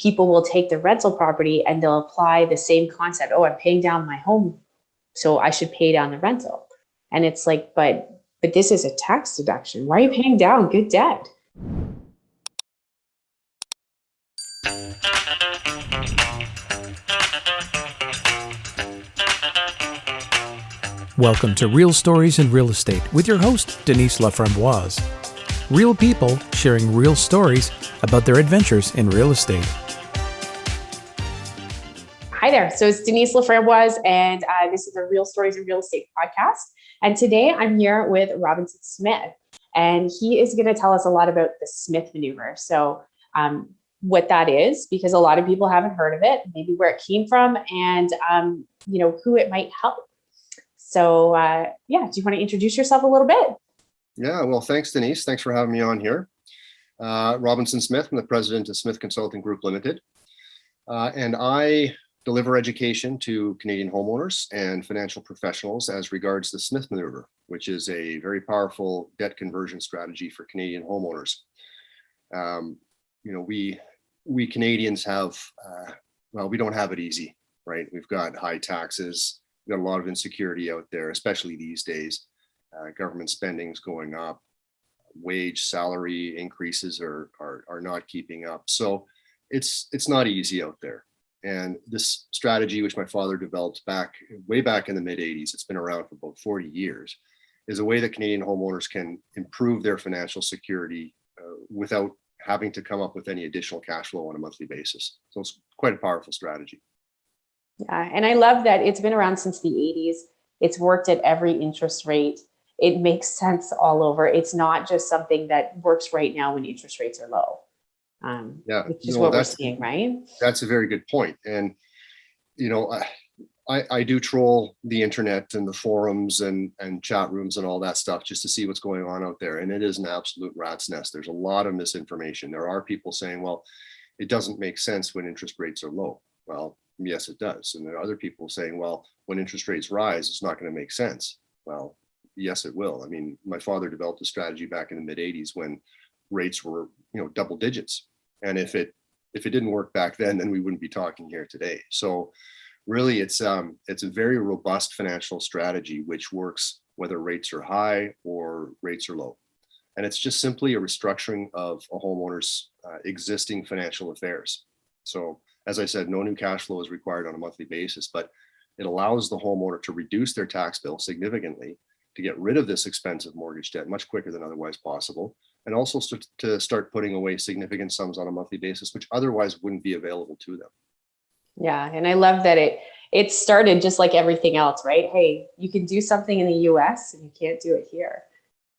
people will take the rental property and they'll apply the same concept. Oh, I'm paying down my home, so I should pay down the rental. And it's like, but this is a tax deduction. Why are you paying down good debt? Welcome to Real Stories in Real Estate with your host, Denise Laframboise. Real people sharing real stories about their adventures in real estate. Hi there. So it's Denise Laframboise, and this is a Real Stories in Real Estate podcast. And today I'm here with Robinson Smith, and he is going to tell us a lot about the Smith Manoeuvre. So what that is, because a lot of people haven't heard of it, maybe where it came from, and who it might help. So do you want to introduce yourself a little bit? Yeah, well, thanks, Denise. Thanks for having me on here. Robinson Smith, I'm the president of Smith Consulting Group Ltd. And I deliver education to Canadian homeowners and financial professionals as regards the Smith Manoeuvre, which is a very powerful debt conversion strategy for Canadian homeowners. We Canadians have, we don't have it easy, right? We've got high taxes. We've got a lot of insecurity out there, especially these days. Government spending's going up. Wage, salary increases are not keeping up. So it's not easy out there. And this strategy, which my father developed way back in the mid 80s, it's been around for about 40 years, is a way that Canadian homeowners can improve their financial security without having to come up with any additional cash flow on a monthly basis. So it's quite a powerful strategy. Yeah, and I love that it's been around since the 80s. It's worked at every interest rate. It makes sense all over. It's not just something that works right now when interest rates are low. Which is what we're seeing, right? That's a very good point. And, I do troll the internet and the forums and chat rooms and all that stuff just to see what's going on out there. And it is an absolute rat's nest. There's a lot of misinformation. There are people saying, well, it doesn't make sense when interest rates are low. Well, yes, it does. And there are other people saying, well, when interest rates rise, it's not going to make sense. Well, yes, it will. I mean, my father developed a strategy back in the mid 80s when rates were, double digits. And if it didn't work back then we wouldn't be talking here today. So really it's a very robust financial strategy, which works whether rates are high or rates are low. And it's just simply a restructuring of a homeowner's existing financial affairs. So as I said, no new cash flow is required on a monthly basis, but it allows the homeowner to reduce their tax bill significantly, to get rid of this expensive mortgage debt much quicker than otherwise possible, and also to start putting away significant sums on a monthly basis, which otherwise wouldn't be available to them. Yeah, and I love that it started just like everything else, right? Hey, you can do something in the US and you can't do it here,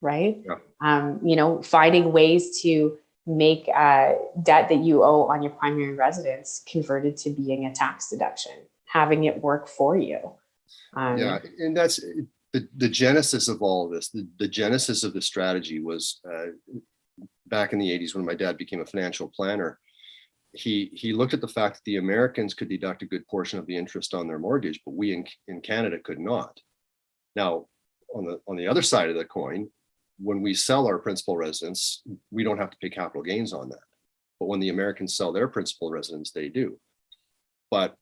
right? Yeah. Finding ways to make debt that you owe on your primary residence converted to being a tax deduction, having it work for you. And that's the genesis of all of this. The genesis of the strategy was back in the 80s when my dad became a financial planner. He looked at the fact that the Americans could deduct a good portion of the interest on their mortgage, but we in Canada could not. Now, on the other side of the coin, when we sell our principal residence, we don't have to pay capital gains on that. But when the Americans sell their principal residence, they do. But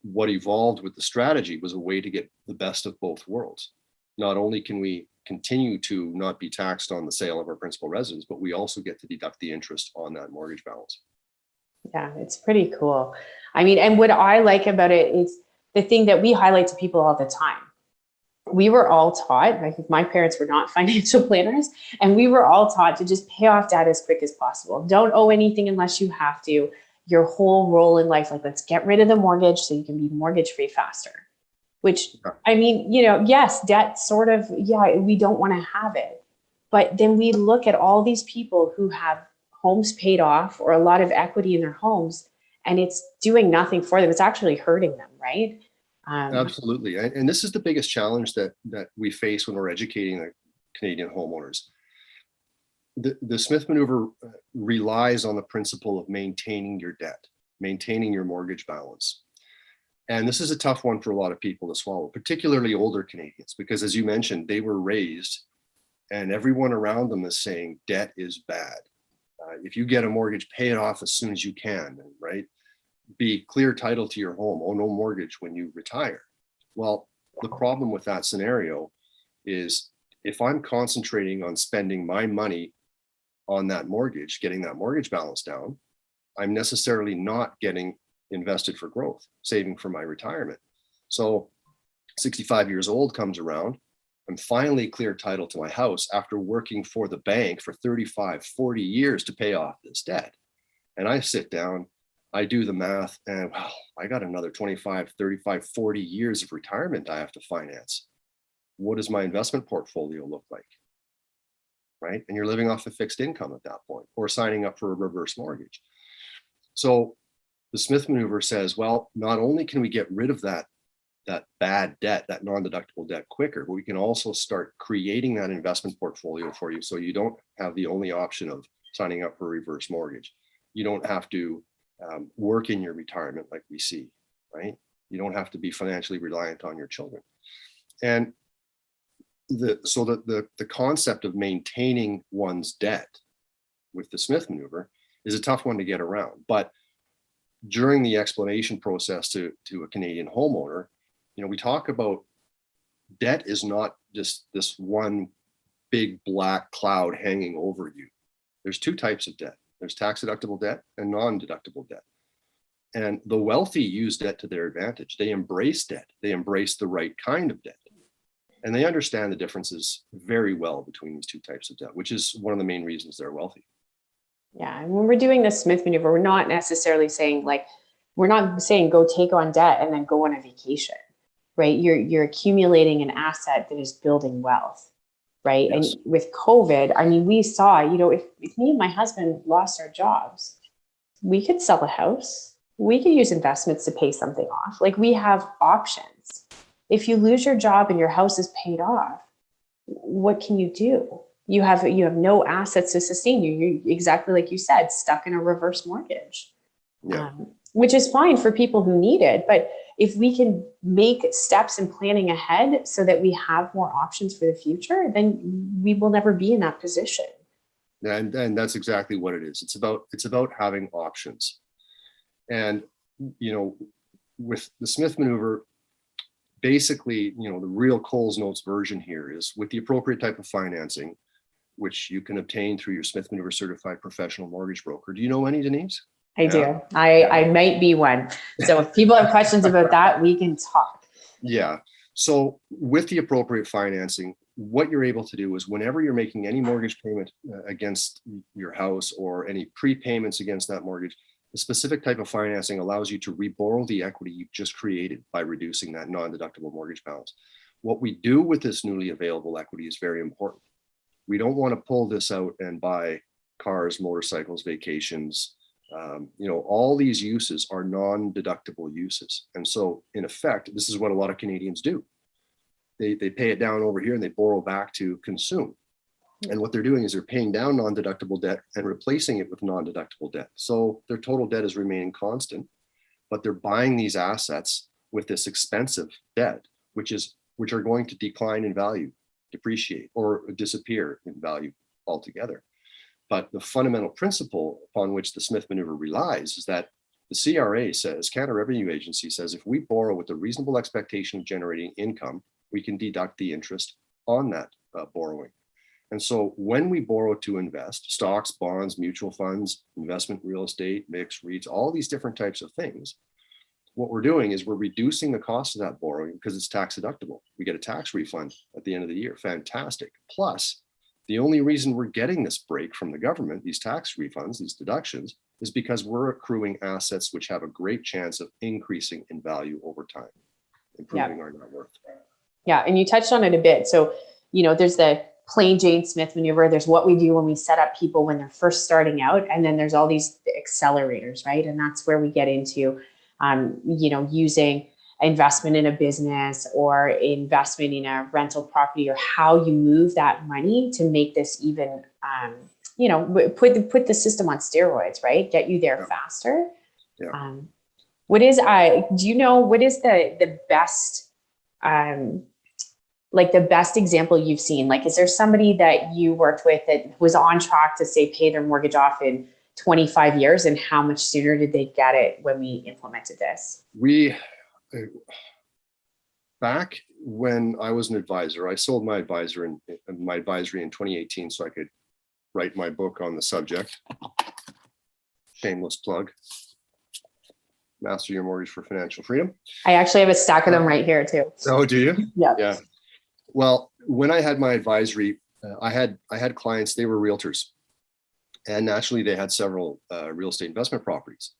what evolved with the strategy was a way to get the best of both worlds. Not only can we continue to not be taxed on the sale of our principal residence, but we also get to deduct the interest on that mortgage balance. Yeah, it's pretty cool. I mean, and what I like about it is the thing that we highlight to people all the time. We were all taught, like my parents were not financial planners, and we were all taught to just pay off debt as quick as possible. Don't owe anything unless you have to. Your whole role in life, like, let's get rid of the mortgage so you can be mortgage free faster. Which, I mean, yes, debt sort of, we don't want to have it. But then we look at all these people who have homes paid off or a lot of equity in their homes, and it's doing nothing for them. It's actually hurting them, right? Absolutely. And this is the biggest challenge that we face when we're educating the Canadian homeowners. The Smith Manoeuvre relies on the principle of maintaining your debt, maintaining your mortgage balance. And this is a tough one for a lot of people to swallow, particularly older Canadians, because as you mentioned, they were raised and everyone around them is saying debt is bad. If you get a mortgage, pay it off as soon as you can, right? Be clear title to your home, owe no mortgage when you retire. Well, the problem with that scenario is if I'm concentrating on spending my money on that mortgage, getting that mortgage balance down, I'm necessarily not getting invested for growth, saving for my retirement. So 65 years old comes around, I'm finally clear title to my house after working for the bank for 35, 40 years to pay off this debt. And I sit down, I do the math, and wow, I got another 25, 35, 40 years of retirement I have to finance. What does my investment portfolio look like? Right? And you're living off a fixed income at that point, or signing up for a reverse mortgage. So the Smith Maneuver says, well, not only can we get rid of that bad debt, that non-deductible debt quicker, but we can also start creating that investment portfolio for you so you don't have the only option of signing up for a reverse mortgage. You don't have to work in your retirement like we see, right? You don't have to be financially reliant on your children. And the concept of maintaining one's debt with the Smith Maneuver is a tough one to get around. But during the explanation process to a Canadian homeowner, we talk about debt is not just this one big black cloud hanging over you. There's two types of debt. There's tax deductible debt and non-deductible debt. And the wealthy use debt to their advantage. They embrace debt. They embrace the right kind of debt. And they understand the differences very well between these two types of debt, which is one of the main reasons they're wealthy. Yeah. And when we're doing the Smith Maneuver, we're not necessarily saying we're not saying go take on debt and then go on a vacation, right? You're accumulating an asset that is building wealth, right? Yes. And with COVID, I mean, we saw, if me and my husband lost our jobs, we could sell a house. We could use investments to pay something off. We have options. If you lose your job and your house is paid off, what can you do? You have no assets to sustain you. You're exactly like you said, stuck in a reverse mortgage, which is fine for people who need it. But if we can make steps in planning ahead so that we have more options for the future, then we will never be in that position. And that's exactly what it is. It's about having options. And, with the Smith Maneuver, basically, the real Coles Notes version here is with the appropriate type of financing, which you can obtain through your Smith Maneuver certified professional mortgage broker. Do you know any, Denise? I do. I might be one. So if people have questions about that, we can talk. Yeah. So with the appropriate financing, what you're able to do is whenever you're making any mortgage payment against your house or any prepayments against that mortgage, the specific type of financing allows you to reborrow the equity you've just created by reducing that non-deductible mortgage balance. What we do with this newly available equity is very important. We don't want to pull this out and buy cars, motorcycles, vacations. All these uses are non-deductible uses. And so in effect, this is what a lot of Canadians do. They pay it down over here and they borrow back to consume. And what they're doing is they're paying down non-deductible debt and replacing it with non-deductible debt. So their total debt is remaining constant, but they're buying these assets with this expensive debt, which are going to decline in value, depreciate, or disappear in value altogether. But the fundamental principle upon which the Smith Maneuver relies is that the CRA says, Canada Revenue Agency says, if we borrow with a reasonable expectation of generating income, we can deduct the interest on that borrowing. And so when we borrow to invest, stocks, bonds, mutual funds, investment real estate, mixed REITs, all these different types of things, what we're doing is we're reducing the cost of that borrowing because it's tax deductible. We get a tax refund at the end of the year. Fantastic. Plus, the only reason we're getting this break from the government, these tax refunds, these deductions, is because we're accruing assets which have a great chance of increasing in value over time, improving our net worth. Yeah, and you touched on it a bit. So, there's the plain Jane Smith Maneuver. There's what we do when we set up people when they're first starting out. And then there's all these accelerators, right? And that's where we get into, using investment in a business or investment in a rental property, or how you move that money to make this even, put the system on steroids, right? Get you there faster. Yeah. What is the best, like the best example you've seen? Like, is there somebody that you worked with that was on track to say pay their mortgage off in 25 years, and how much sooner did they get it when we implemented this? We, back when I was an advisor, I sold my advisory in 2018 so I could write my book on the subject. Shameless plug. Master Your Mortgage for Financial Freedom. I actually have a stack of them right here too. Oh, do you? Yeah. Yeah. Well, when I had my advisory, I had clients, they were realtors. And naturally, they had several real estate investment properties.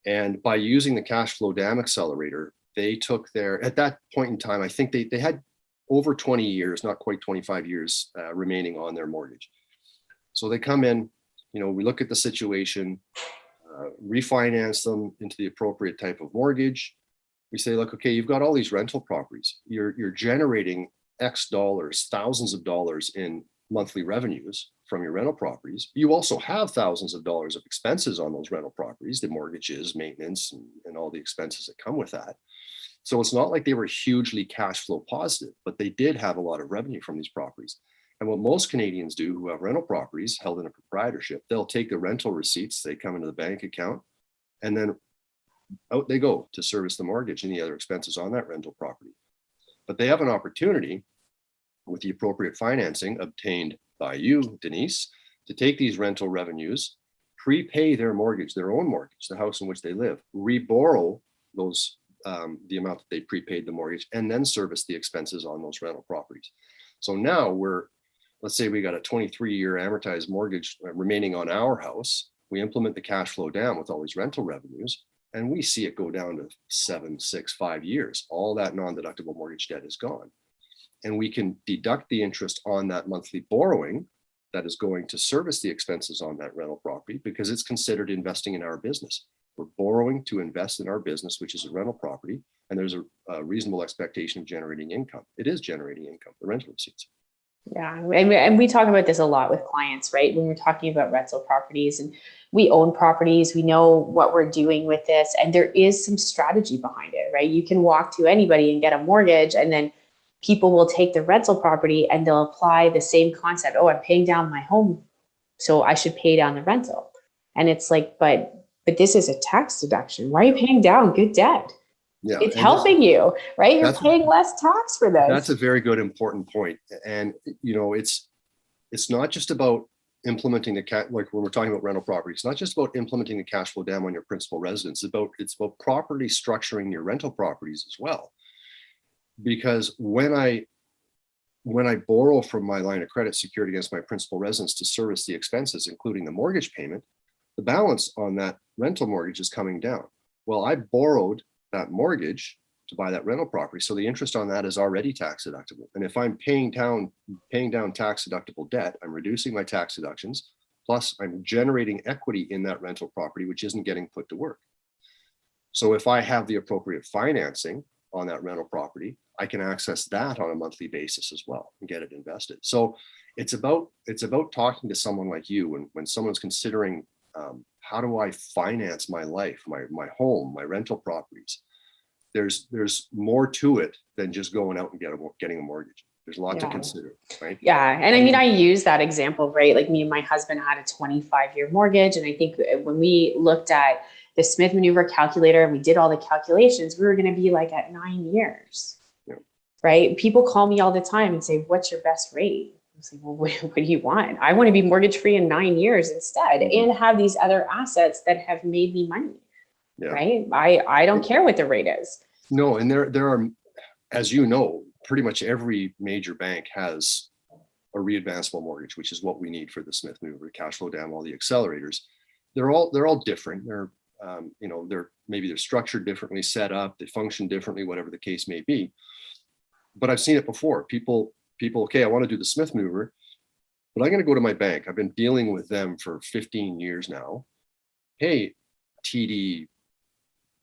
And by using the cash flow dam accelerator, they took their, at that point in time, I think they had over 20 years, not quite 25 years remaining on their mortgage. So they come in, we look at the situation, refinance them into the appropriate type of mortgage. We say, look, okay, you've got all these rental properties. You're generating X dollars, thousands of dollars in monthly revenues from your rental properties. You also have thousands of dollars of expenses on those rental properties, the mortgages, maintenance, and all the expenses that come with that. So it's not like they were hugely cash flow positive, but they did have a lot of revenue from these properties. And what most Canadians do who have rental properties held in a proprietorship, they'll take the rental receipts, they come into the bank account, and then out they go to service the mortgage and the other expenses on that rental property. But they have an opportunity with the appropriate financing obtained by you, Denise, to take these rental revenues, prepay their mortgage, their own mortgage, the house in which they live, reborrow those, the amount that they prepaid the mortgage, and then service the expenses on those rental properties. So now let's say we got a 23-year amortized mortgage remaining on our house. We implement the cash flow down with all these rental revenues, and we see it go down to 7, 6, 5 years. All that non-deductible mortgage debt is gone. And we can deduct the interest on that monthly borrowing that is going to service the expenses on that rental property because it's considered investing in our business. We're borrowing to invest in our business, which is a rental property, and there's a reasonable expectation of generating income. It is generating income, the rental receipts. Yeah, and we talk about this a lot with clients, right? When we're talking about rental properties, and we own properties, we know what we're doing with this, and there is some strategy behind it, right? You can walk to anybody and get a mortgage, and then people will take the rental property and they'll apply the same concept. Oh, I'm paying down my home, so I should pay down the rental. And it's like, but this is a tax deduction. Why are you paying down good debt? Yeah, it's helping you, right? You're paying less tax for this. That's a very good, important point. And it's not just about implementing like when we're talking about rental property, it's not just about implementing the cash flow dam on your principal residence. It's about properly structuring your rental properties as well. Because when I borrow from my line of credit secured against my principal residence to service the expenses, including the mortgage payment, the balance on that rental mortgage is coming down. Well, I borrowed that mortgage to buy that rental property, so the interest on that is already tax deductible. And if I'm paying down tax deductible debt, I'm reducing my tax deductions, plus I'm generating equity in that rental property, which isn't getting put to work. So if I have the appropriate financing on that rental property, I can access that on a monthly basis as well and get it invested. So it's about talking to someone like you when someone's considering how do I finance my life, my home, my rental properties. There's more to it than just going out and getting a mortgage. There's a lot to consider, right? Yeah, and I mean, I use that example, right? Like me and my husband had a 25-year mortgage, and I think when we looked at the Smith Manoeuvre calculator and we did all the calculations, we were going to be like at 9 years, right? People call me all the time and say, "What's your best rate?" I was like, "Well, what do you want? I want to be mortgage free in 9 years instead, and have these other assets that have made me money." Right? I don't care what the rate is. No, and there are, as you know, pretty much every major bank has a readvanceable mortgage, which is what we need for the Smith Manoeuvre, cash flow dam, all the accelerators. They're all different. They're structured differently, set up, they function differently, whatever the case may be. But I've seen it before. People, okay, I want to do the Smith Manoeuvre, but I'm going to go to my bank. I've been dealing with them for 15 years now. Hey, TD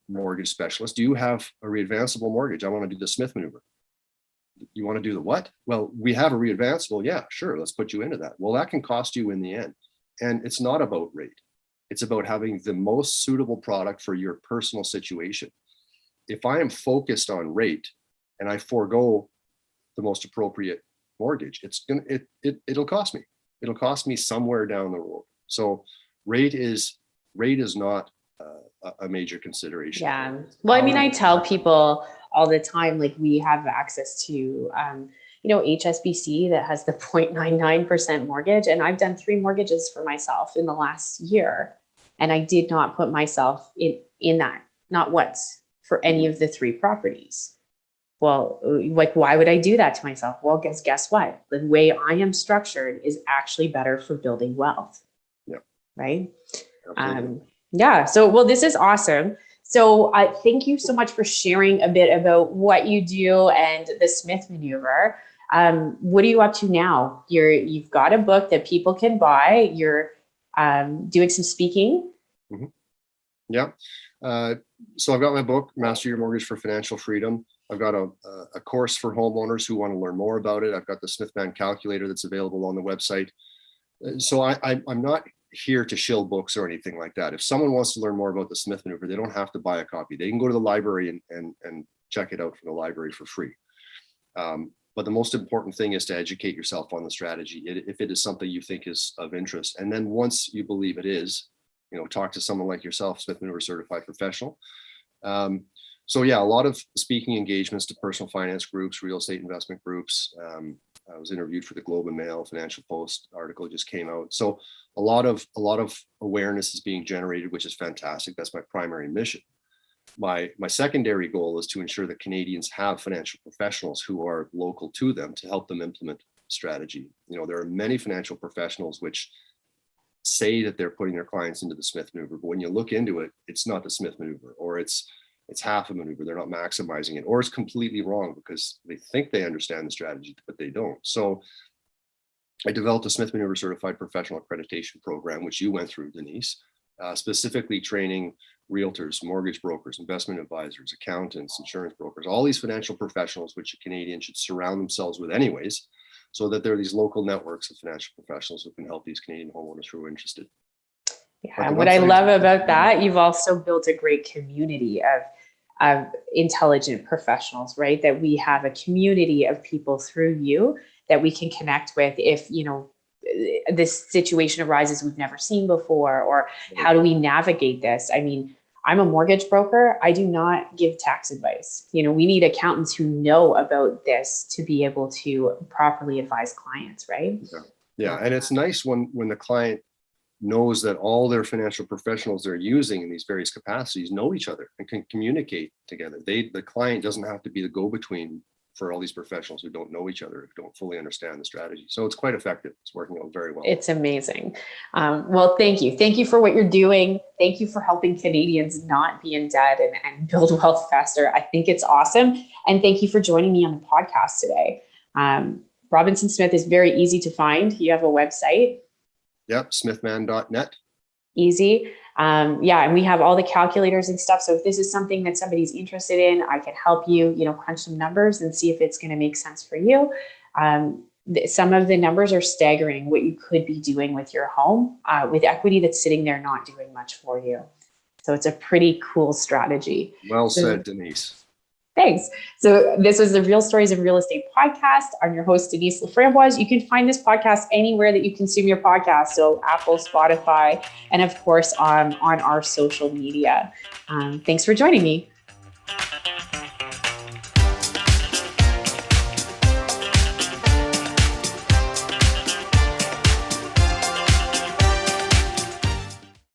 mortgage specialist, do you have a readvanceable mortgage? I want to do the Smith Manoeuvre. You want to do the what? Well, we have a readvanceable. Yeah, sure. Let's put you into that. Well, that can cost you in the end. And it's not about rate. It's about having the most suitable product for your personal situation. If I am focused on rate and I forego the most appropriate mortgage, it'll cost me. It'll cost me somewhere down the road. So rate is not a major consideration. Yeah. Well, I mean, I tell people all the time, like we have access to, HSBC that has the 0.99% mortgage. And I've done 3 mortgages for myself in the last year. And I did not put myself in that, not once, for any of the 3 properties. Well, like, why would I do that to myself? Well, guess what? The way I am structured is actually better for building wealth. Yeah. Right. Absolutely. Yeah. So, well, this is awesome. So thank you so much for sharing a bit about what you do and the Smith Maneuver. What are you up to now? You've got a book that people can buy. You're doing some speaking. Mm-hmm. Yeah. So I've got my book, Master Your Mortgage for Financial Freedom. I've got a course for homeowners who want to learn more about it. I've got the Smith Man calculator that's available on the website. So I'm not here to shill books or anything like that. If someone wants to learn more about the Smith Maneuver, they don't have to buy a copy. They can go to the library and check it out from the library for free. But the most important thing is to educate yourself on the strategy if it is something you think is of interest. And then once you believe it is, talk to someone like yourself, Smith Manoeuvre certified professional. So yeah, a lot of speaking engagements to personal finance groups, real estate investment groups. I was interviewed for the Globe and Mail, Financial Post article just came out. So a lot of awareness is being generated, which is fantastic. That's my primary mission. My secondary goal is to ensure that Canadians have financial professionals who are local to them to help them implement strategy. There are many financial professionals which say that they're putting their clients into the Smith Maneuver, but when you look into it, it's not the Smith Maneuver, or it's half a maneuver. They're not maximizing it, or it's completely wrong because they think they understand the strategy, but they don't. So I developed a Smith Manoeuvre certified professional accreditation program, which you went through, Denise, specifically training realtors, mortgage brokers, investment advisors, accountants, insurance brokers, all these financial professionals, which a Canadian should surround themselves with anyways, so that there are these local networks of financial professionals who can help these Canadian homeowners who are interested. Yeah, what I love about that, you've also built a great community of intelligent professionals, right? That we have a community of people through you that we can connect with if, this situation arises we've never seen before, or how do we navigate this? I mean, I'm a mortgage broker. I do not give tax advice. We need accountants who know about this to be able to properly advise clients, right? Yeah. And it's nice when the client knows that all their financial professionals they're using in these various capacities know each other and can communicate together. The client doesn't have to be the go-between for all these professionals who don't know each other, who don't fully understand the strategy. So it's quite effective. It's working out very well. It's amazing. Well, thank you. Thank you for what you're doing. Thank you for helping Canadians not be in debt and build wealth faster. I think it's awesome. And thank you for joining me on the podcast today. Robinson Smith is very easy to find. You have a website. Yep, smithman.net. Easy. And we have all the calculators and stuff. So if this is something that somebody's interested in, I can help you, crunch some numbers and see if it's going to make sense for you. Some of the numbers are staggering what you could be doing with your home with equity that's sitting there not doing much for you. So it's a pretty cool strategy. Well said, Denise. Thanks. So this is the Real Stories of Real Estate podcast. I'm your host, Denise Laframboise. You can find this podcast anywhere that you consume your podcast. So Apple, Spotify, and of course on our social media. Thanks for joining me.